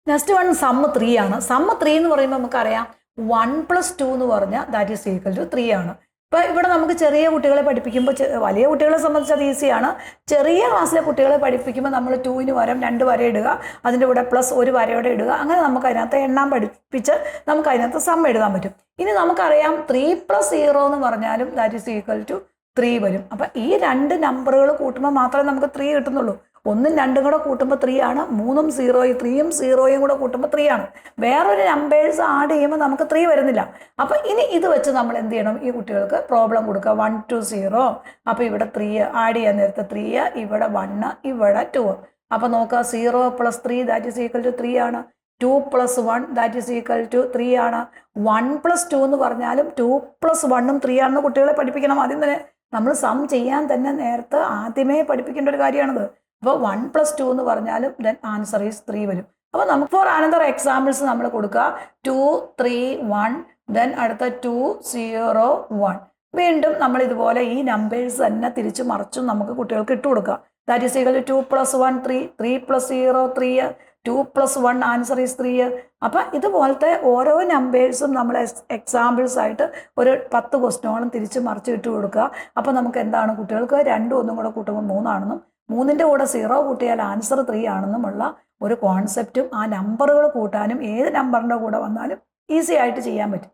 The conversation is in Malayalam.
നെക്സ്റ്റ് വൺ സമ്മ് 3 ആണ്. സമ്മ് 3 എന്ന് പറയുമ്പോൾ നമുക്കറിയാം 1 + 2 എന്ന് പറഞ്ഞാൽ ദാറ്റ് ഈസ് ഈക്വൽ ടു 3 ആണ്. ഇപ്പോൾ ഇവിടെ നമുക്ക് ചെറിയ കുട്ടികളെ പഠിപ്പിക്കുമ്പോൾ വലിയ കുട്ടികളെ സംബന്ധിച്ച് അത് ഈസിയാണ്. ചെറിയ ക്ലാസ്സിലെ കുട്ടികളെ പഠിപ്പിക്കുമ്പോൾ നമ്മൾ 2ന് പകരം 2 വര ഇടുക, അതിൻ്റെ കൂടെ പ്ലസ് 1 വരയോടെ ഇടുക. അങ്ങനെ നമുക്ക് അതിനകത്ത് എണ്ണാൻ പഠിപ്പിച്ച് നമുക്ക് അതിനകത്ത് സം എഴുതാൻ പറ്റും. ഇനി നമുക്കറിയാം 3 + 0 എന്ന് പറഞ്ഞാലും ദാറ്റ് ഈസ് ഈക്വൽ ടു 3 വരും. അപ്പം ഈ 2 നമ്പറുകൾ കൂട്ടുമ്പോൾ മാത്രമേ നമുക്ക് 3 കിട്ടുന്നുള്ളൂ. 1ഉം 2ഉം കൂടെ കൂട്ടുമ്പോൾ 3 ആണ്, 3ഉം 0യും 3യും 0യും കൂടെ കൂട്ടുമ്പോൾ 3 ആണ്. വേറൊരു നമ്പേഴ്സ് ആഡ് ചെയ്യുമ്പോൾ നമുക്ക് 3 വരുന്നില്ല. അപ്പം ഇനി ഇത് വെച്ച് നമ്മൾ എന്ത് ചെയ്യണം? ഈ കുട്ടികൾക്ക് പ്രോബ്ലം കൊടുക്കുക. 1 to 0. അപ്പോൾ ഇവിടെ 3 ആഡ് ചെയ്യാൻ നേരത്തെ 3, ഇവിടെ 1, ഇവിടെ 2. അപ്പോൾ നോക്കുക, 0 + 3 ദാറ്റ് ഈസ് ഈക്വൽ ടു 3 ആണ്. 2 + 1 ദാറ്റ് ഈസ് ഈക്വൽ ടു 3 ആണ്. 1 + 2 എന്ന് പറഞ്ഞാലും 2 + 1ഉം 3 ആണെന്ന് കുട്ടികളെ പഠിപ്പിക്കണം. ആദ്യം തന്നെ നമ്മൾ സം ചെയ്യാൻ തന്നെ നേരത്തെ ആദ്യമേ പഠിപ്പിക്കേണ്ട ഒരു കാര്യമാണത്. അപ്പോൾ 1 + 2 എന്ന് പറഞ്ഞാലും ദെൻ ആൻസർ ഈസ് 3 വരും. അപ്പോൾ നമുക്ക് ഫോർ അനദർ എക്സാമ്പിൾസ് നമ്മൾ കൊടുക്കുക. 2, 3, 1, ദെൻ അടുത്ത 2, 0, 1. വീണ്ടും നമ്മൾ ഇതുപോലെ ഈ നമ്പേഴ്സ് തന്നെ തിരിച്ചു മറിച്ചും നമുക്ക് കുട്ടികൾക്ക് ഇട്ട് കൊടുക്കുക. That is equal to 2 + 1 3, 3 + 0 3, 2 + 1 answer is 3. അപ്പം ഇതുപോലത്തെ ഓരോ നമ്പേഴ്സും നമ്മൾ എക്സാമ്പിൾസ് ആയിട്ട് ഒരു 10 ക്വസ്റ്റ്യനോളം തിരിച്ച് മറിച്ച് ഇട്ട് കൊടുക്കുക. അപ്പോൾ നമുക്ക് എന്താണ്, കുട്ടികൾക്ക് 2 1 കൂടെ കൂട്ടുമ്പോൾ 3 ആണെന്നും 3ൻ്റെ കൂടെ 0 കൂട്ടിയാൽ ആൻസർ 3 ആണെന്നുമുള്ള ഒരു കോൺസെപ്റ്റും ആ നമ്പറുകൾ കൂട്ടാനും ഏത് നമ്പറിൻ്റെ കൂടെ വന്നാലും ഈസി ആയിട്ട് ചെയ്യാൻ പറ്റും.